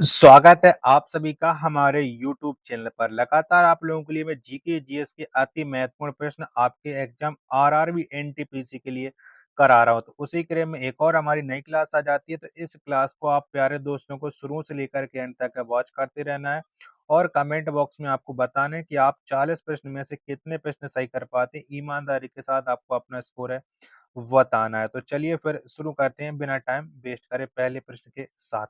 स्वागत है आप सभी का हमारे यूट्यूब चैनल पर। लगातार आप लोगों के लिए मैं जीके जीएस के अति महत्वपूर्ण प्रश्न आपके एग्जाम आरआरबी एनटीपीसी के लिए करा रहा हूं। तो उसी क्रम में एक और हमारी नई क्लास आ जाती है, तो इस क्लास को आप प्यारे दोस्तों को शुरू से लेकर के एंड तक वॉच करते रहना है और कमेंट बॉक्स में आपको बताना है कि आप 40 प्रश्न में से कितने प्रश्न सही कर पाते हैं। ईमानदारी के साथ आपको अपना स्कोर है बताना है। तो चलिए फिर शुरू करते हैं बिना टाइम वेस्ट करे पहले प्रश्न के साथ।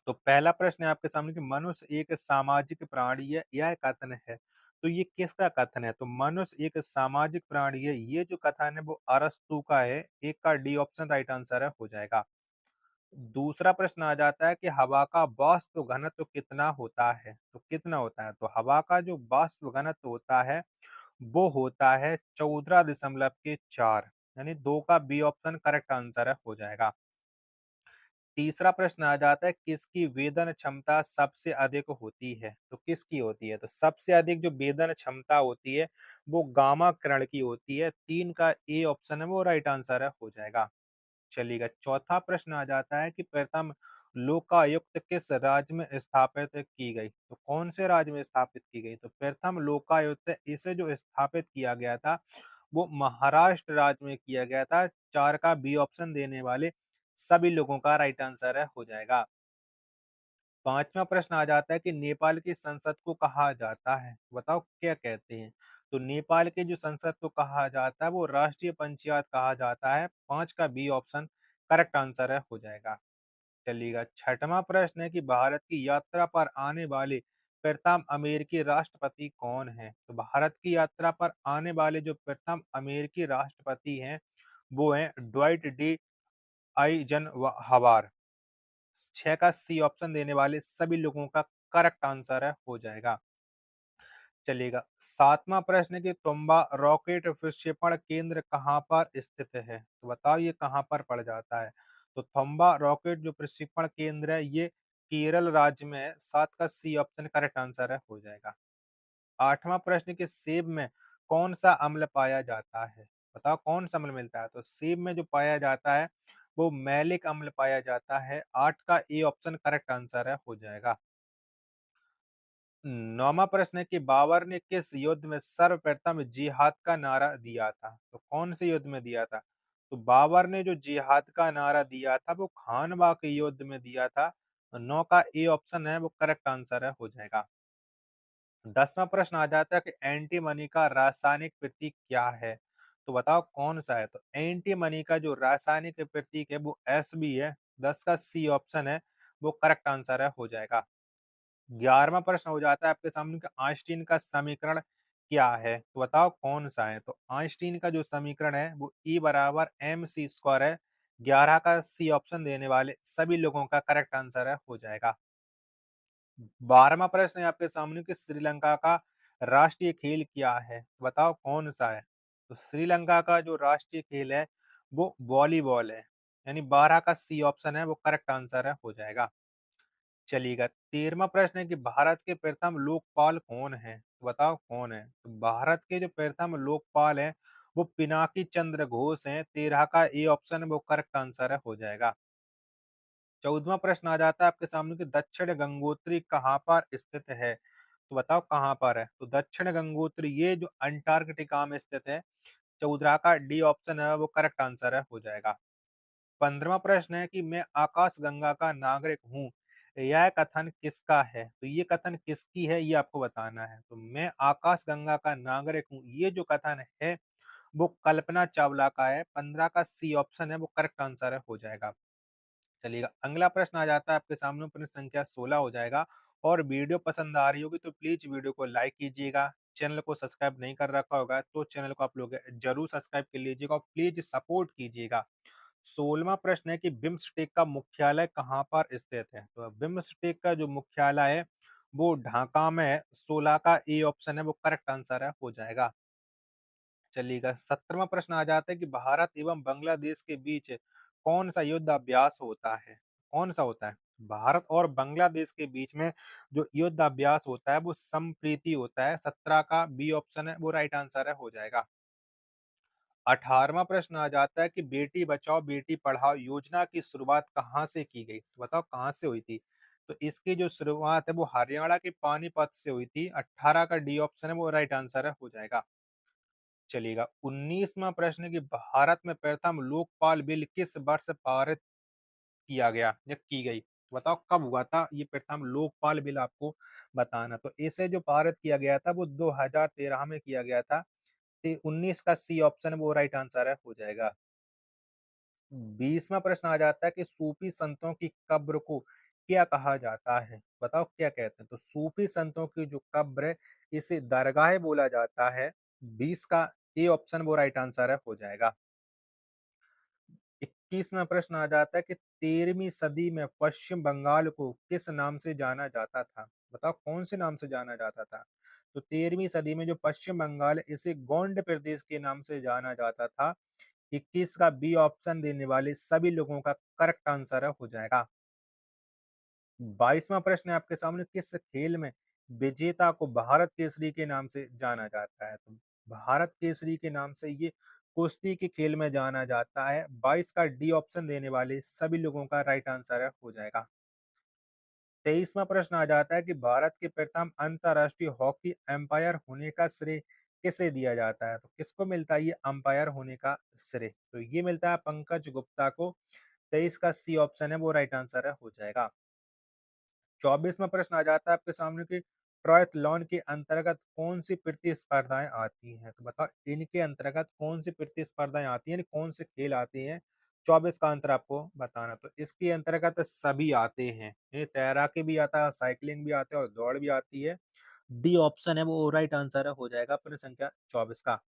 तो पहला प्रश्न है आपके सामने कि मनुष्य एक सामाजिक प्राणी है, यह कथन है। तो ये किसका कथन है? तो मनुष्य एक सामाजिक प्राणी है, ये जो कथन है वो अरस्तु का है। एक का डी ऑप्शन राइट आंसर है हो जाएगा। दूसरा प्रश्न आ जाता है कि हवा का वाष्प घनत्व कितना होता है? तो कितना होता है? तो हवा का जो वाष्प घनत्व होता है वो होता है 14.4, यानी दो का बी ऑप्शन करेक्ट आंसर है हो जाएगा। तीसरा प्रश्न आ जाता है किसकी वेदन क्षमता सबसे अधिक होती है? तो किसकी होती है? तो सबसे अधिक जो वेदन क्षमता होती है वो गामा किरण की होती है। 3 का ए ऑप्शन है वो राइट आंसर है हो जाएगा। चलिएगा चौथा प्रश्न आ जाता है कि प्रथम लोकायुक्त किस राज्य में स्थापित की गई? तो कौन से राज्य में स्थापित की गई? तो प्रथम लोकायुक्त इसे जो स्थापित किया गया था वो महाराष्ट्र राज्य में किया गया था। 4 का बी ऑप्शन देने वाले सभी लोगों का राइट आंसर है हो जाएगा। पांचवा प्रश्न आ जाता है कि नेपाल की संसद को कहा जाता है, बताओ क्या कहते हैं? तो नेपाल के जो संसद को कहा जाता है वो राष्ट्रीय पंचायत कहा जाता है। 5 का बी ऑप्शन करेक्ट आंसर है हो जाएगा। चलिएगा छठवां प्रश्न है कि भारत की यात्रा पर आने वाले प्रथम अमेरिकी राष्ट्रपति कौन है? तो भारत की यात्रा पर आने वाले जो प्रथम अमेरिकी राष्ट्रपति हैं वो हैं ड्वाइट डी आइजन हवार। 6 का सी ऑप्शन देने वाले सभी लोगों का करेक्ट आंसर है हो जाएगा। चलिएगा सातवां प्रश्न है कि तुम्बा रॉकेट प्रक्षेपण केंद्र कहाँ पर स्थित है? तो बताओ ये कहाँ पर पड़ जाता है? तो थम्बा रॉकेट जो प्रक्षेपण केंद्र है ये केरल राज्य में है। 7 का सी ऑप्शन करेक्ट आंसर है हो जाएगा। आठवां प्रश्न कि सेब में कौन सा अम्ल पाया जाता है? बताओ कौन सा अम्ल मिलता है? तो सेब में जो पाया जाता है वो मैलिक अम्ल पाया जाता है। 8 का ए ऑप्शन करेक्ट आंसर है हो जाएगा। नौवां प्रश्न है कि बाबर ने किस युद्ध में सर्वप्रथम जिहाद का नारा दिया था? तो कौन से युद्ध में दिया था? तो बाबर ने जो जिहाद का नारा दिया था वो खानवा के युद्ध में दिया था। 9 का ए ऑप्शन है वो करेक्ट आंसर है हो जाएगा। 10वां प्रश्न आ जाता है कि एंटी मनी का रासायनिक प्रतीक क्या है? तो बताओ कौन सा है? तो एंटी मनी का जो रासायनिक प्रतीक है वो एस बी है। 10 का सी ऑप्शन है वो करेक्ट आंसर है हो जाएगा। 11वां प्रश्न हो जाता है आपके सामने कि आइंस्टीन का समीकरण क्या है? तो बताओ कौन सा है? तो आइंस्टीन का जो समीकरण है वो E बराबर एम सी स्क्वायर है। 11 का सी ऑप्शन देने वाले सभी लोगों का करेक्ट आंसर है हो जाएगा। 12वां प्रश्न है आपके सामने कि श्रीलंका का राष्ट्रीय खेल क्या है? बताओ कौन सा है? तो श्रीलंका का जो राष्ट्रीय खेल है वो वॉलीबॉल है। यानी 12 का सी ऑप्शन है वो करेक्ट आंसर है हो जाएगा। चलिएगा 13वां प्रश्न है कि भारत के प्रथम लोकपाल कौन है? तो बताओ कौन है? तो भारत के जो प्रथम लोकपाल हैं वो पिनाकी चंद्र घोष हैं। 13 का ए ऑप्शन है वो करेक्ट आंसर है हो जाएगा। 14वां प्रश्न आ जाता है आपके सामने कि दक्षिण गंगोत्री कहाँ पर स्थित है? तो बताओ कहाँ पर है? तो दक्षिण गंगोत्री ये जो अंटार्कटिका में स्थित है। 14 का डी ऑप्शन है वो करेक्ट आंसर है हो जाएगा। 15वां प्रश्न है कि मैं आकाश गंगा का नागरिक हूँ, यह कथन किसका है? तो ये कथन किसकी है ये आपको बताना है। तो मैं आकाश गंगा का नागरिक हूँ, ये जो कथन है वो कल्पना चावला का है। 15 का सी ऑप्शन है वो करेक्ट आंसर है हो जाएगा। चलिएगा अगला प्रश्न आ जाता है आपके सामने, प्रश्न संख्या 16 हो जाएगा। और वीडियो पसंद आ रही होगी तो प्लीज वीडियो को लाइक कीजिएगा। चैनल को सब्सक्राइब नहीं कर रखा होगा तो चैनल को आप लोग जरूर सब्सक्राइब कर लीजिएगा और प्लीज सपोर्ट कीजिएगा। 16वां प्रश्न है कि बिम्स्टेक का मुख्यालय कहाँ पर स्थित है? तो बिम्स्टेक का जो मुख्यालय है वो ढाका में है। 16 का ए ऑप्शन है वो करेक्ट आंसर है हो जाएगा। चलिएगा 17वां प्रश्न आ जाता है कि भारत एवं बांग्लादेश के बीच कौन सा युद्ध अभ्यास होता है? कौन सा होता है? भारत और बांग्लादेश के बीच में जो युद्ध अभ्यास होता है वो संप्रीति होता है। 17 का बी ऑप्शन है वो राइट आंसर है हो जाएगा। 18वां प्रश्न आ जाता है कि बेटी बचाओ बेटी पढ़ाओ योजना की शुरुआत कहाँ से की गई? तो बताओ कहाँ से हुई थी? तो इसकी जो शुरुआत है वो हरियाणा के पानीपत से हुई थी। 18 का डी ऑप्शन है वो राइट आंसर है हो जाएगा। चलिएगा 19वां प्रश्न है कि भारत में प्रथम लोकपाल बिल किस वर्ष पारित किया गया या की गई? बताओ कब हुआ था ये प्रथम लोकपाल बिल आपको बताना। तो इसे जो पारित किया गया था वो 2013 में किया गया था। 19 का सी ऑप्शन वो राइट आंसर है हो जाएगा। 20वां प्रश्न आ जाता है कि सूफी संतों की कब्र को क्या कहा जाता है? बताओ क्या कहते हैं? तो सूफी संतों की जो कब्र है इसे दरगाह बोला जाता है। 20 का ए ऑप्शन वो राइट आंसर है हो जाएगा। 21वां प्रश्न आ जाता है कि 13वीं सदी में पश्चिम बंगाल को किस नाम से जाना जाता था? बताओ कौन से नाम से जाना जाता था? तो 13वीं सदी में जो पश्चिम बंगाल है इसे गोंड प्रदेश के नाम से जाना जाता था। 21 का बी ऑप्शन देने वाले सभी लोगों का करेक्ट आंसर है हो जाएगा। 22वां प्रश्न है आपके सामने, किस खेल में विजेता को भारत केसरी के नाम से जाना जाता है? तो भारत केसरी के नाम से ये कुश्ती के खेल में जाना जाता है। 22 का डी ऑप्शन देने वाले सभी लोगों का राइट आंसर है हो जाएगा। 23वां प्रश्न आ जाता है कि भारत के प्रथम अंतरराष्ट्रीय हॉकी एम्पायर होने का श्रेय किसे दिया जाता है? तो किसको मिलता है ये अंपायर होने का श्रेय? तो ये मिलता है पंकज गुप्ता को। 23 का सी ऑप्शन है वो राइट आंसर है हो जाएगा। 24वां प्रश्न आ जाता है आपके सामने कि ट्रायथलॉन के अंतर्गत कौन सी प्रतिस्पर्धाएं आती हैं? तो बताओ इनके अंतर्गत कौन सी प्रतिस्पर्धाएं आती हैं, यानी कौन से खेल आते हैं? 24 का आंसर आपको बताना। तो इसके अंतर्गत सभी आते हैं, ये तैराकी भी आता है, साइकिलिंग भी आता है और दौड़ भी आती है। डी ऑप्शन है वो राइट आंसर है हो जाएगा प्रश्न संख्या 24 का।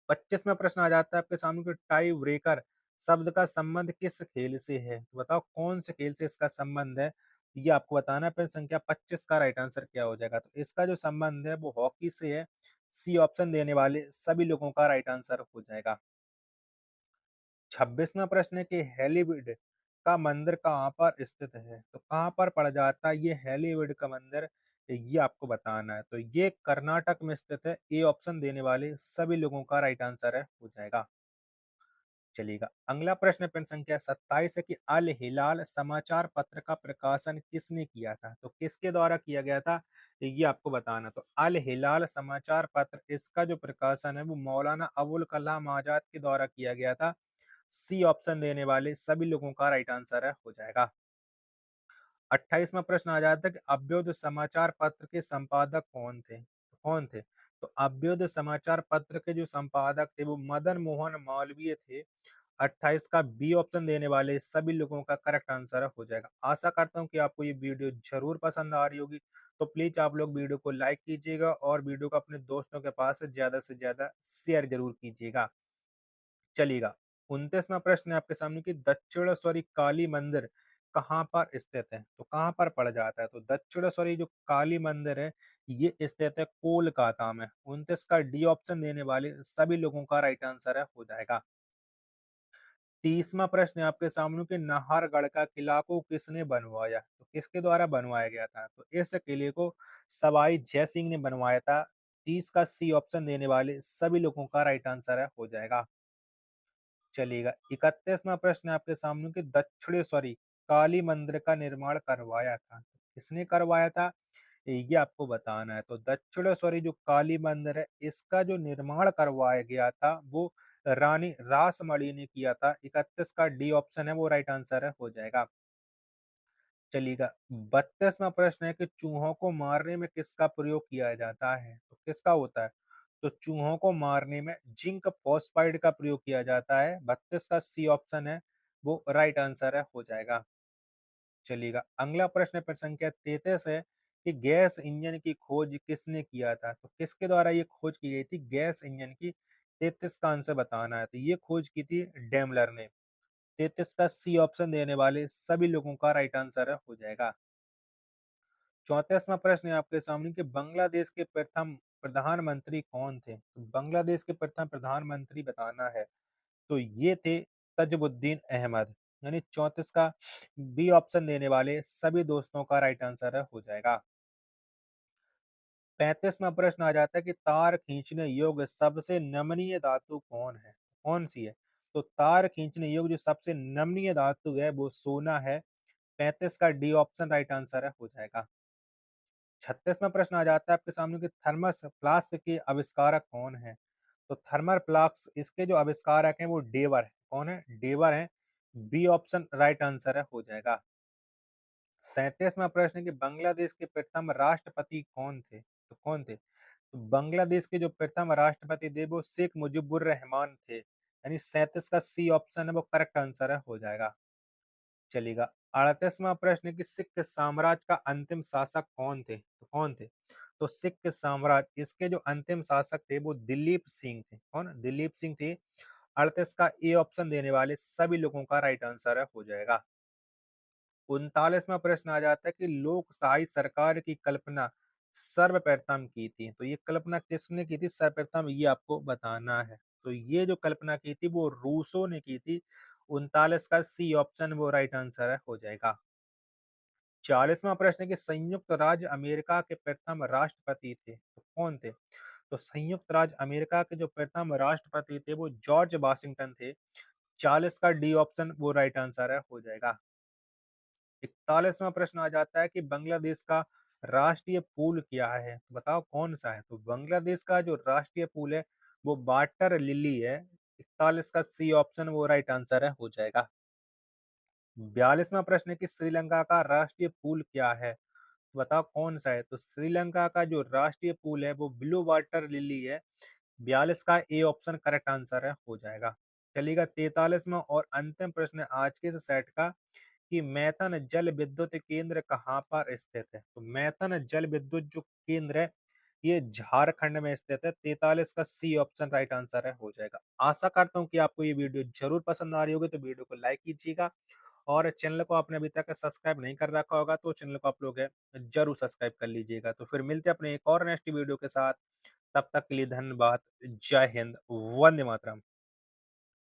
25वां प्रश्न आ जाता है आपके सामने कि टाई ब्रेकर शब्द का संबंध किस खेल से है? तो बताओ कौन से खेल से इसका संबंध है? ये आपको बताना है। प्रश्न संख्या 25 का राइट आंसर क्या हो जाएगा? तो इसका जो संबंध है वो हॉकी से है। सी ऑप्शन देने वाले सभी लोगों का राइट आंसर हो जाएगा। 26वां प्रश्न है कि हेलीविड का मंदिर कहाँ पर स्थित है? तो कहाँ पर पड़ जाता है ये हेलीविड का मंदिर? ये आपको बताना है। तो ये कर्नाटक में स्थित है। ए ऑप्शन देने वाले सभी लोगों का राइट आंसर है हो जाएगा। चलिएगा अगला प्रश्न प्रश्न संख्या 27 है कि अल हिलाल समाचार पत्र का प्रकाशन किसने किया था? तो किसके द्वारा किया गया था ये आपको बताना। तो अल हिलाल समाचार पत्र इसका जो प्रकाशन है वो मौलाना अबुल कलाम आजाद के द्वारा किया गया था। सी ऑप्शन देने वाले सभी लोगों का राइट आंसर है हो जाएगा। 28वां प्रश्न आ जाता है कि अभ्युदय समाचार पत्र के संपादक कौन थे? कौन थे? तो अभ्युदय समाचार पत्र के जो संपादक थे वो मदन मोहन मालवीय थे। 28 का बी ऑप्शन देने वाले सभी लोगों का करेक्ट आंसर हो जाएगा। आशा करता हूँ कि आपको ये वीडियो जरूर पसंद आ रही होगी। तो प्लीज आप लोग वीडियो को लाइक कीजिएगा और वीडियो को अपने दोस्तों के पास से ज्यादा शेयर जरूर कीजिएगा। चलिएगा 29वां प्रश्न है आपके सामने कि दक्षिणेश्वरी काली मंदिर कहाँ पर स्थित है? तो कहाँ पर पड़ जाता है? तो दक्षिणेश्वरी जो काली मंदिर है ये स्थित है कोलकाता में। 29 का डी ऑप्शन देने वाले सभी लोगों का राइट आंसर है हो जाएगा। 30वां प्रश्न है आपके सामने कि नाहरगढ़ का किला को किसने बनवाया? तो किसके द्वारा बनवाया गया था? तो इस किले को सवाई जय सिंह ने बनवाया था। 30 का सी ऑप्शन देने वाले सभी लोगों का राइट आंसर है हो जाएगा। चलेगा 31वां प्रश्न है आपके सामने कि दक्षिणेश्वरी काली मंदिर का निर्माण करवाया था? किसने करवाया था ये आपको बताना है। तो दक्षिणेश्वरी जो काली मंदिर है इसका जो निर्माण करवाया गया था वो रानी रासमणी ने किया था। 31 का डी ऑप्शन है वो राइट आंसर है हो जाएगा। चलिएगा 32वां प्रश्न है कि चूहों को मारने में किसका प्रयोग किया जाता है? तो किसका होता है? तो चूहों को मारने में जिंक फॉस्फाइड का प्रयोग किया जाता है। 32 का सी ऑप्शन है वो राइट आंसर है हो जाएगा। चलिएगा अगला प्रश्न प्रश्न संख्या 33 है कि गैस इंजन की खोज किसने किया था? तो किसके द्वारा ये खोज की गई थी गैस इंजन की? 33 का आंसर बताना है। तो ये खोज की थी डेमलर ने। 33 का सी ऑप्शन देने वाले सभी लोगों का राइट आंसर है हो जाएगा। 34वां प्रश्न है आपके सामने कि बांग्लादेश के प्रथम प्रधानमंत्री कौन थे? तो बांग्लादेश के प्रथम प्रधानमंत्री बताना है। तो ये थे तजबुद्दीन अहमद। यानी 34 का बी ऑप्शन देने वाले सभी दोस्तों का राइट आंसर है हो जाएगा। 35वां प्रश्न आ जाता है कि तार खींचने योग्य सबसे नमनीय धातु कौन है? कौन सी है? तो तार खींचने योग्य जो सबसे नमनीय धातु है वो सोना है। 35 का डी ऑप्शन राइट आंसर है, हो जाएगा। 36वां प्रश्न आ जाता है आपके सामने कि थर्मस फ्लास्क के आविष्कारक कौन है? तो थर्मल फ्लास्क इसके जो आविष्कारक हैं वो डेवर है। कौन है? डेवर है। बी ऑप्शन राइट आंसर है, हो जाएगा। 37वां प्रश्न है कि बांग्लादेश के प्रथम राष्ट्रपति कौन थे? तो कौन थे? तो बांग्लादेश के जो प्रथम राष्ट्रपति थे वो शेख मुजीबुर रहमान थे। यानी 37 का सी ऑप्शन है वो करेक्ट आंसर है, हो जाएगा। चलेगा। 38वां प्रश्न है कि सिख साम्राज्य का अंतिम शासक कौन थे? तो कौन थे? तो सिख साम्राज्य इसके जो अंतिम शासक थे वो दिलीप सिंह थे। कौन? दिलीप सिंह थे। 38 का ए ऑप्शन देने वाले सभी लोगों का राइट आंसर है, हो जाएगा। 39वां प्रश्न आ जाता है कि लोकशाही सरकार की कल्पना सर्वप्रथम की थी। तो ये कल्पना किसने की थी सर्वप्रथम, ये आपको बताना है। तो ये जो कल्पना की थी वो रूसो ने की थी। 39 का सी ऑप्शन वो राइट आंसर है, हो जाएगा। 40वां प्रश्न है कि संयुक्त राज्य अमेरिका के प्रथम राष्ट्रपति थे, तो कौन थे? तो संयुक्त राज्य अमेरिका के जो प्रथम राष्ट्रपति थे वो जॉर्ज वाशिंगटन थे। 40 का डी ऑप्शन वो राइट आंसर है, हो जाएगा। 41वां प्रश्न आ जाता है कि बांग्लादेश का राष्ट्रीय फूल क्या है? तो बताओ कौन सा है? तो बांग्लादेश का जो राष्ट्रीय फूल है वो वाटर लिली है। 41 का सी ऑप्शन वो राइट आंसर है, हो जाएगा। 42वां प्रश्न है कि श्रीलंका का राष्ट्रीय फूल क्या है? बताओ कौन सा है? तो श्रीलंका का जो राष्ट्रीय फूल है वो ब्लू वाटर लिली है। 42 का ए ऑप्शन करेक्ट आंसर है, हो जाएगा। चलिएगा 43वां और अंतिम प्रश्न आज के इस सेट का कि मैथन जल विद्युत केंद्र कहाँ पर स्थित है? तो मैथन जल विद्युत जो केंद्र है ये झारखंड में स्थित है। 43 का सी ऑप्शन राइट आंसर है, हो जाएगा। आशा करता हूँ कि आपको ये वीडियो जरूर पसंद आ रही होगी, तो वीडियो को लाइक कीजिएगा और चैनल को आपने अभी तक सब्सक्राइब नहीं कर रखा होगा तो चैनल को आप लोग जरूर सब्सक्राइब कर लीजिएगा। तो फिर मिलते हैं अपने एक और नेक्स्ट वीडियो के साथ। तब तक के लिए धन्यवाद। जय हिंद। वंदे मातरम।